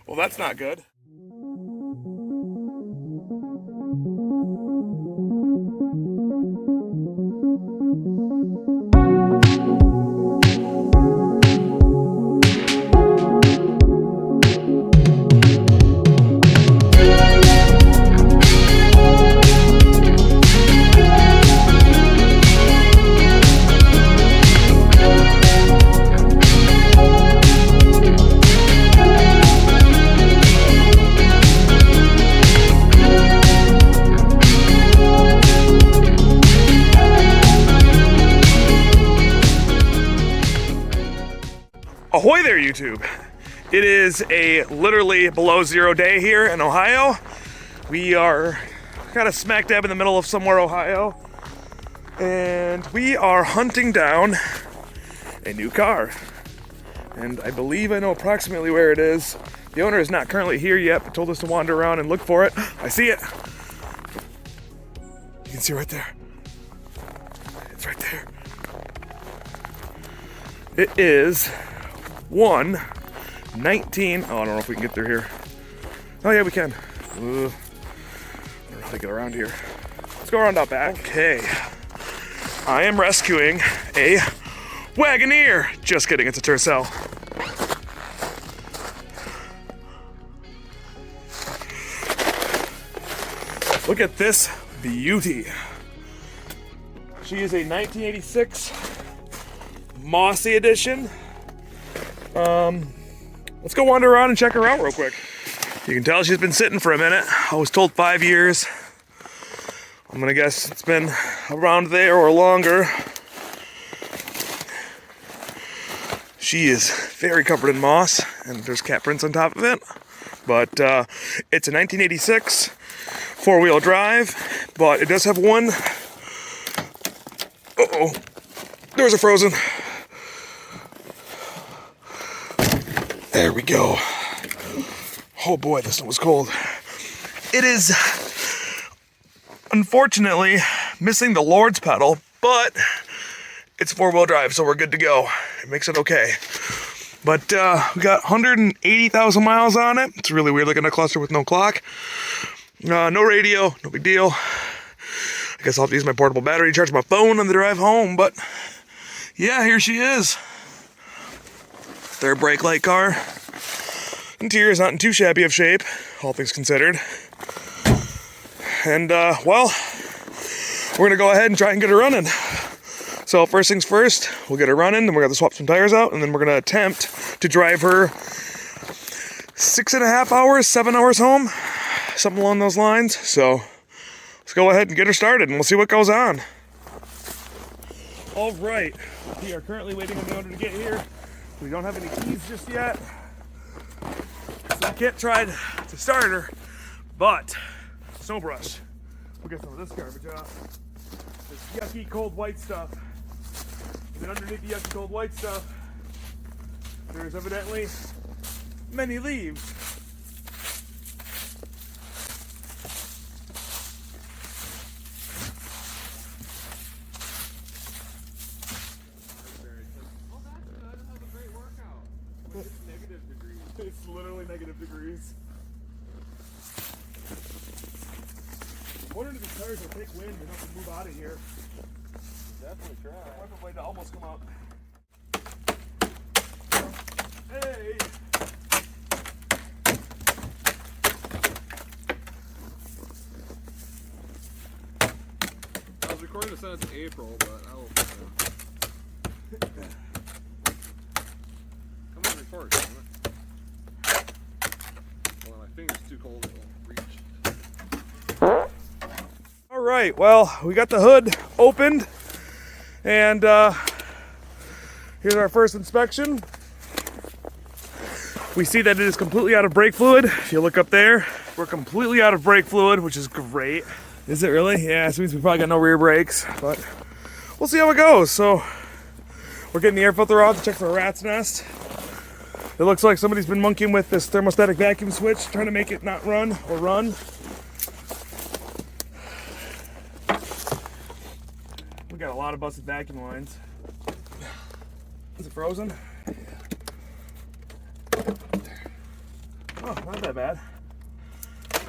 Well, that's not good. Ahoy there, YouTube. It is a literally below zero day here in Ohio. We are kind of smack dab in the middle of somewhere, Ohio. And we are hunting down a new car. And I believe I know approximately where it is. The owner is not currently here yet, but told us to wander around and look for it. I see it. You can see right there. It's right there. It is 119. Oh, I don't know if we can get through here. Oh yeah, we can. I don't know how to get around here. Let's go around out back. Okay. I am rescuing a Wagoneer. Just kidding, it's a Tercel. Look at this beauty. She is a 1986 Mossy edition. Let's go wander around and check her out real quick. You can tell she's been sitting for a minute. I was told 5 years. I'm gonna guess it's been around there or longer. She is very covered in moss, and there's cat prints on top of it. But it's a 1986 4-wheel drive, but it does have one. Uh-oh, doors are frozen. There we go. Oh boy, this one was cold. It is unfortunately missing the Lord's pedal, but it's 4-wheel drive, so we're good to go. It makes it okay. But we got 180,000 miles on it. It's really weird looking at a cluster with no clock. No radio, no big deal. I guess I'll have to use my portable battery to charge my phone on the drive home, but yeah, here she is. Their brake light car. Interior is not in too shabby of shape, all things considered. And, well, we're gonna go ahead and try and get her running. So first things first, we'll get her running, then we're gonna swap some tires out, and then we're gonna attempt to drive her 6.5 hours, 7 hours home, something along those lines. So let's go ahead and get her started, and we'll see what goes on. All right, we are currently waiting on the owner to get here. We don't have any keys just yet, so we can't try to start her, but snow brush. We'll get some of this garbage out. This yucky cold white stuff. And then underneath the yucky cold white stuff, there's evidently many leaves. It's literally negative degrees. I'm wondering if these tires will take wind enough to move out of here. Definitely try. I have a way to almost come out. Hey! I was recording to send it to April, but I will. Come on, record. Well, my finger's too cold, it won't reach. All right, well, we got the hood opened, and here's our first inspection. We see that it is completely out of brake fluid. If you look up there, we're completely out of brake fluid, which is great. Is it really? Yeah, it means we probably got no rear brakes, but we'll see how it goes. So we're getting the air filter out to check for a rat's nest. It looks like somebody's been monkeying with this thermostatic vacuum switch, trying to make it not run or run. We got a lot of busted vacuum lines. Is it frozen? Oh, not that bad.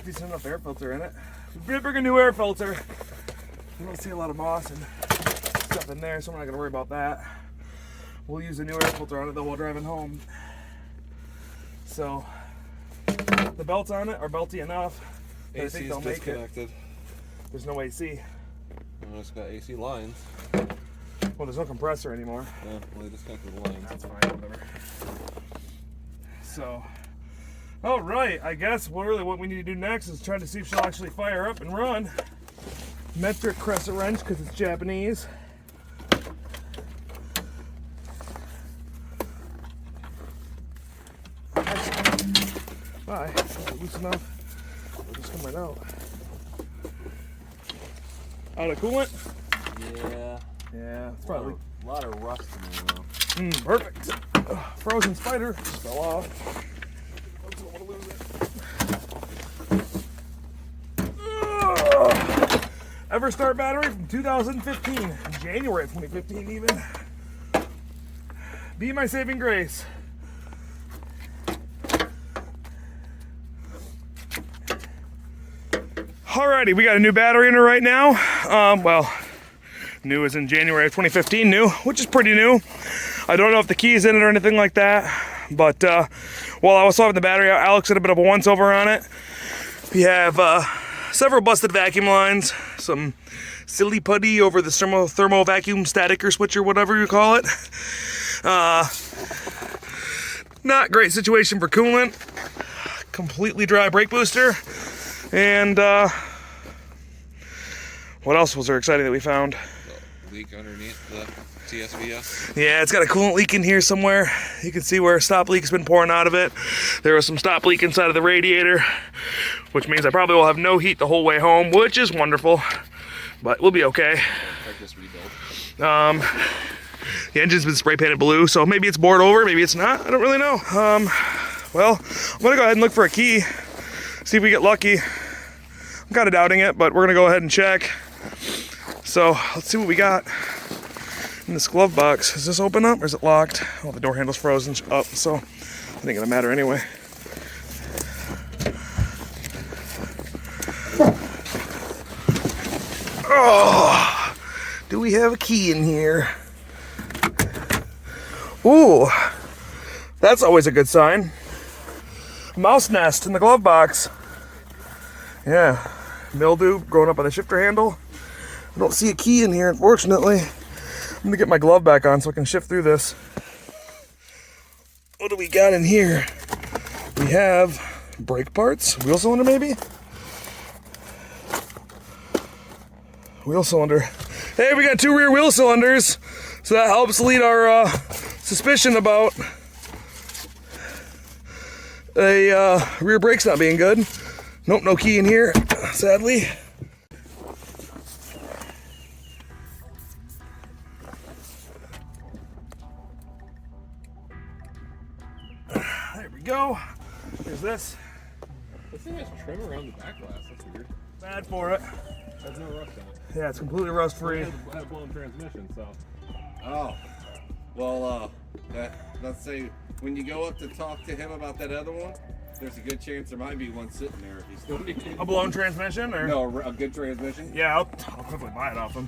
Decent enough air filter in it. We did bring a new air filter. You don't see a lot of moss and stuff in there, so we're not gonna worry about that. We'll use a new air filter on it though while driving home. So the belts on it are belty enough. I think they'll make it. There's no AC. And it's got AC lines. Well, there's no compressor anymore. Yeah, well, they disconnected the lines. That's fine, whatever. So, all right, I guess what we need to do next is try to see if she'll actually fire up and run. Metric crescent wrench because it's Japanese. Bye. Loose enough. It'll just come right out. Out of coolant? Yeah. Yeah, it's probably a lot of rust in there though. Perfect. Frozen spider just fell off. I don't want to lose it. Everstart battery from 2015, January of 2015 even. Be my saving grace. Alrighty, we got a new battery in her right now. Well, new is in January of 2015, new, which is pretty new. I don't know if the key is in it or anything like that, but while I was swapping the battery out, Alex did a bit of a once-over on it. We have several busted vacuum lines, some silly putty over the thermo vacuum staticker switch or whatever you call it. Not great situation for coolant. Completely dry brake booster. And what else was there exciting that we found? The leak underneath the TSVS. Yeah, it's got a coolant leak in here somewhere. You can see where a stop leak's been pouring out of it. There was some stop leak inside of the radiator, which means I probably will have no heat the whole way home, which is wonderful, but we'll be okay. Check this rebuild. The engine's been spray painted blue, so maybe it's bored over, maybe it's not. I don't really know. Well, I'm gonna go ahead and look for a key. See if we get lucky. I'm kind of doubting it, but we're gonna go ahead and check. So let's see what we got in this glove box. Is this open up or is it locked? Oh, the door handle's frozen up, so it ain't gonna matter anyway. Oh, do we have a key in here? Ooh, that's always a good sign. Mouse nest in the glove box. Yeah, mildew growing up on the shifter handle. I don't see a key in here, unfortunately. I'm gonna get my glove back on so I can shift through this. What do we got in here? We have brake parts, wheel cylinder maybe? Wheel cylinder. Hey, we got 2 rear wheel cylinders, so that helps lead our suspicion about a rear brakes not being good. Nope, no key in here, sadly. There we go. Here's this. This thing has trim around the back glass. That's weird. Bad for it. Has no rust on it. Yeah, it's completely rust free. It had a blown transmission, so. Oh, well, let's say when you go up to talk to him about that other one, there's a good chance there might be one sitting there if he's still needing A blown transmission, or? No, a good transmission. Yeah, I'll definitely buy it off him.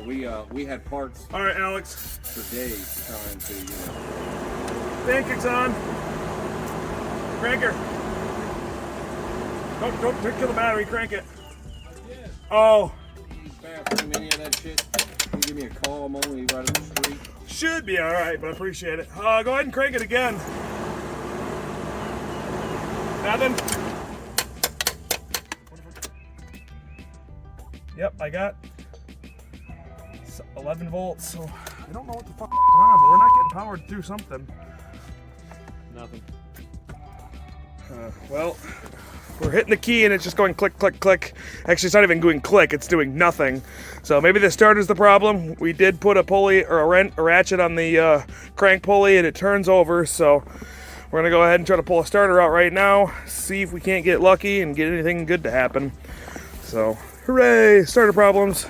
We had parts All right, Alex. for days trying to, Bank kicks on. Crank her. Don't kill the battery. Crank it. Oh. bathroom, any of that shit. You give me a call. I'm only right up the street. Should be all right, but I appreciate it. Go ahead and crank it again. Nothing. Yep, I got 11 volts, so I don't know what the fuck is going on, but we're not getting powered through something. Nothing. Well, we're hitting the key and it's just going click, click, click. Actually, it's not even doing click, it's doing nothing. So maybe the starter's the problem. We did put a pulley or a ratchet on the crank pulley and it turns over, so we're gonna go ahead and try to pull a starter out right now, see if we can't get lucky and get anything good to happen. So, hooray, starter problems.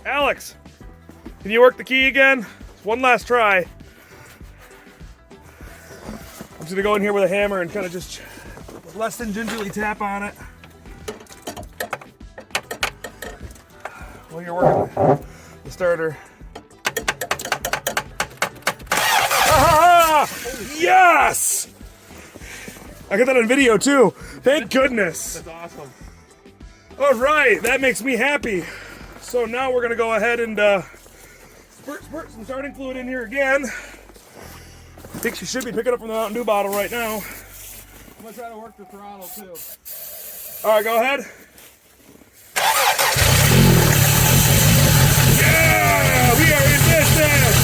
Alex, can you work the key again? One last try. just gonna go in here with a hammer and kind of just less than gingerly tap on it. While you're working the starter. Ah! Yes! I got that on video too. Thank goodness. That's awesome. All right, that makes me happy. So now we're gonna go ahead and spurt some starting fluid in here again. I think she should be picking up from the Mountain Dew bottle right now. I'm gonna try to work the throttle too. All right, go ahead. Yeah, we are in business.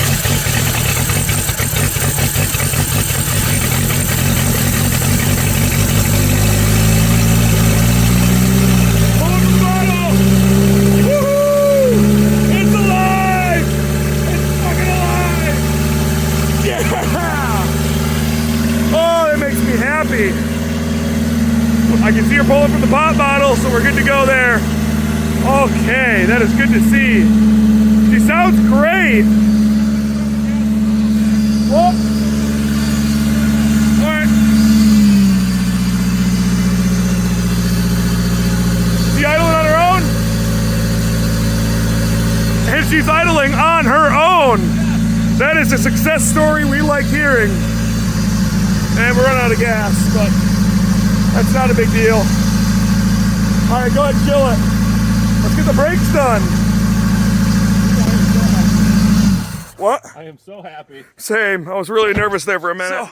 Pull up the bottle. Woohoo! It's alive! It's fucking alive! Yeah! Oh, that makes me happy. I can see her pulling from the pop bottle, so we're good to go there. Okay, that is good to see. She sounds great. Whoa. All right. She idling on her own? And she's idling on her own. That is a success story we like hearing. And we're running out of gas, but that's not a big deal. All right, go ahead and kill it. Let's get the brakes done. What? I am so happy. Same. I was really nervous there for a minute. So,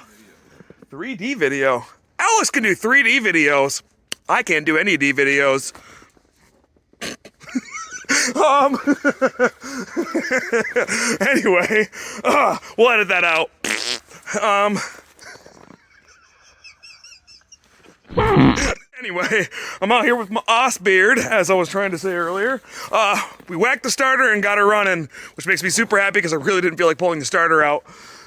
3D video. Alice can do 3D videos. I can't do any D videos. Anyway, we'll edit that out. Anyway, I'm out here with my Oss beard, as I was trying to say earlier. We whacked the starter and got her running, which makes me super happy because I really didn't feel like pulling the starter out.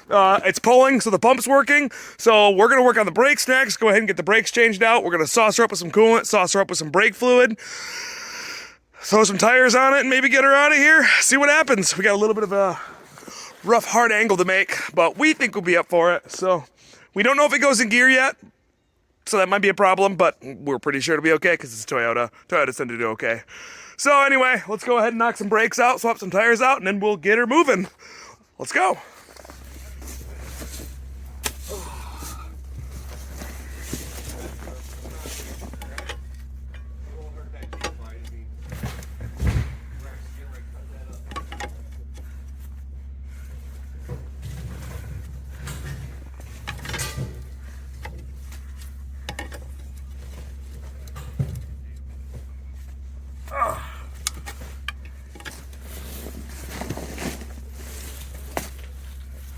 It's pulling, so the pump's working. So we're gonna work on the brakes next. Go ahead and get the brakes changed out. We're gonna sauce her up with some coolant, sauce her up with some brake fluid, throw some tires on it, and maybe get her out of here. See what happens. We got a little bit of a rough, hard angle to make, but we think we'll be up for it. So we don't know if it goes in gear yet. So that might be a problem, but we're pretty sure it'll be okay because it's Toyota. Toyota's tend to do okay. So anyway, let's go ahead and knock some brakes out, swap some tires out, and then we'll get her moving. Let's go.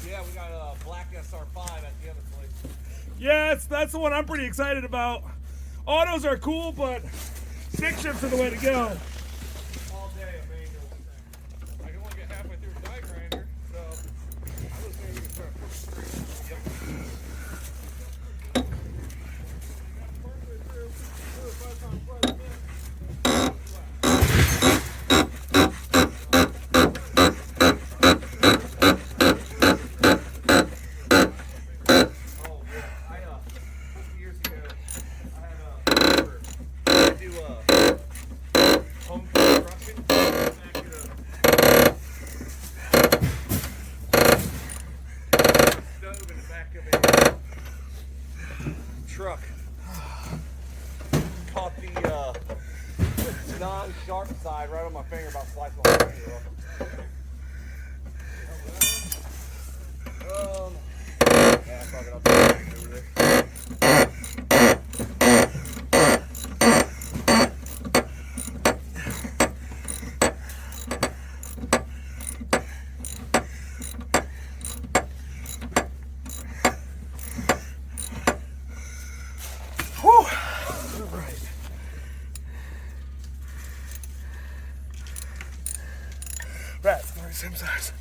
Yeah, we got a black SR5 at the other place. Yeah, that's the one I'm pretty excited about. Autos are cool, but stick shifts are the way to go. All day a manual. I can only get halfway through a die grinder, so I was maybe gonna try to push straight. Yep. Partway through, 4 or 5 times right in. Truck caught the non-sharp side right on my finger, about sliced my finger off. Yeah, fuck it, I'll take it over there. Rats, they're the same size.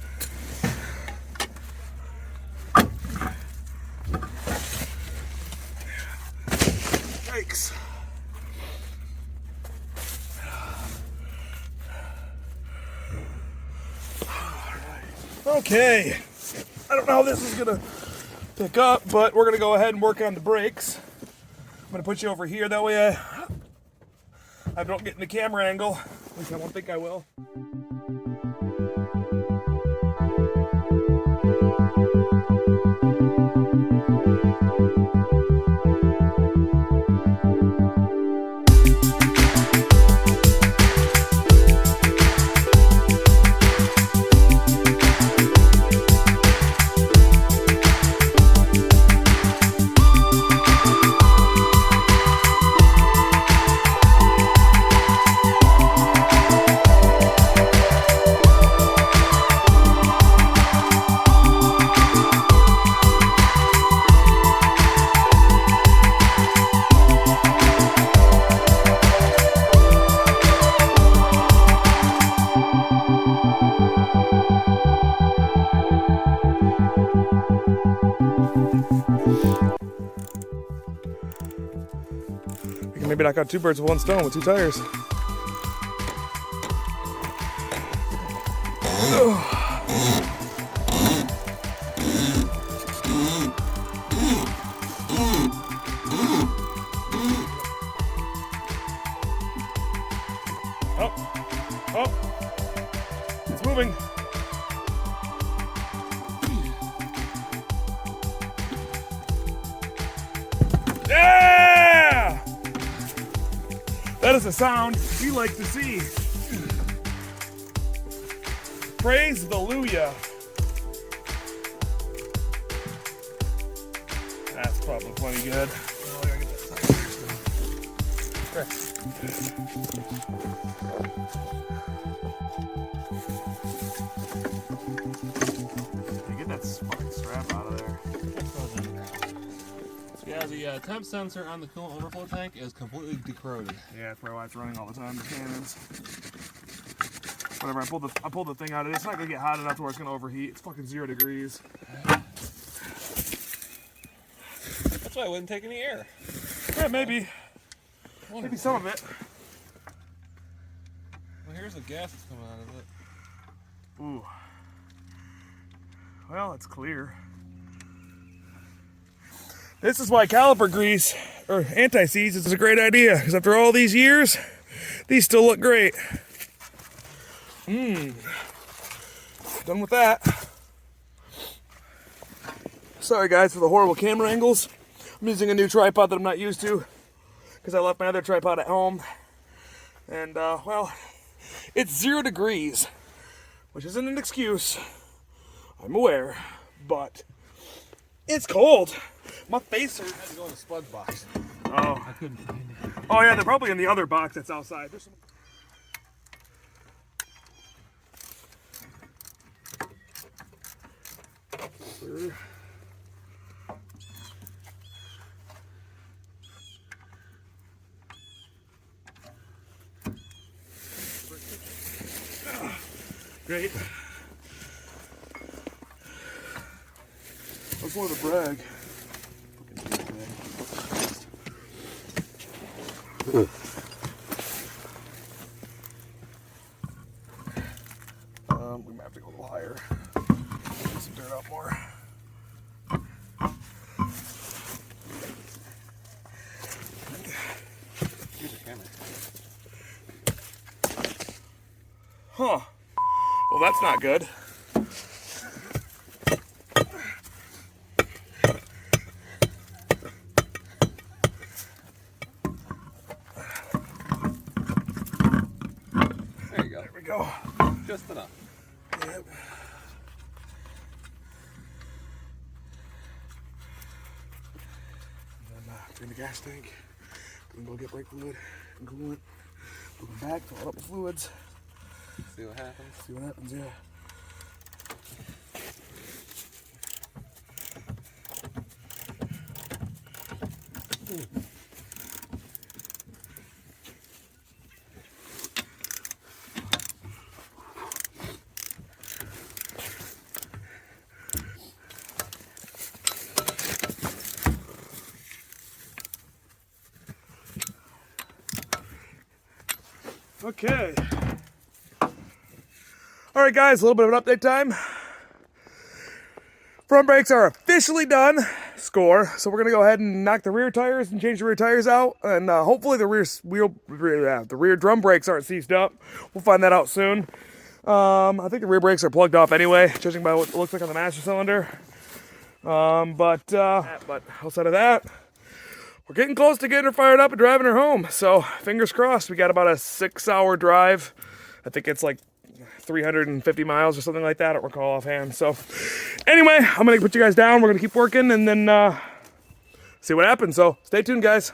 Yikes. Okay. I don't know how this is gonna pick up, but we're gonna go ahead and work on the brakes. I'm gonna put you over here, that way I don't get in the camera angle. At least I don't think I will. We can maybe knock out two birds with one stone with two tires. Oh, it's moving. Yeah! That is a sound we like to see. Praise the Hallelujah. That's probably plenty good. Oh, I gotta get that tire still. Get that fucking strap out of there. Yeah, the temp sensor on the coolant overflow tank is completely decorroded. Yeah, that's probably why it's running all the time. The fan is. Whatever. I pulled the thing out of it. It's not gonna get hot enough to where it's gonna overheat. It's fucking 0 degrees. That's why I wouldn't take any air. Yeah, maybe. Maybe some of it. Well, here's the gas that's coming out of it. Ooh. Well, it's clear. This is why caliper grease or anti-seize is a great idea, because after all these years, these still look great. Done with that. Sorry guys for the horrible camera angles. I'm using a new tripod that I'm not used to because I left my other tripod at home. And well, it's 0 degrees, which isn't an excuse. I'm aware, but it's cold. My face hurts. I had to go in the spud box. Oh. I couldn't find it. Oh yeah, they're probably in the other box that's outside. There's some... Great. I just wanted to brag. We might have to go a little higher. Get some dirt out more. Huh. Well, that's not good. There you go. There we go. Just enough. Yep. And then drain the gas tank. Then go get brake fluid and coolant. Move it back, fill it up with fluids. See what happens. See what happens, yeah. Okay. All right, guys, a little bit of an update time. Front brakes are officially done. Score. So we're gonna go ahead and knock the rear tires and change the rear tires out, and hopefully the rear drum brakes aren't seized up. We'll find that out soon. I think the rear brakes are plugged off anyway, judging by what it looks like on the master cylinder. But outside of that, we're getting close to getting her fired up and driving her home. So fingers crossed. We got about a 6-hour drive. I think it's like 350 miles or something like that. I don't recall offhand. So anyway, I'm going to put you guys down. We're going to keep working and then see what happens. So stay tuned, guys.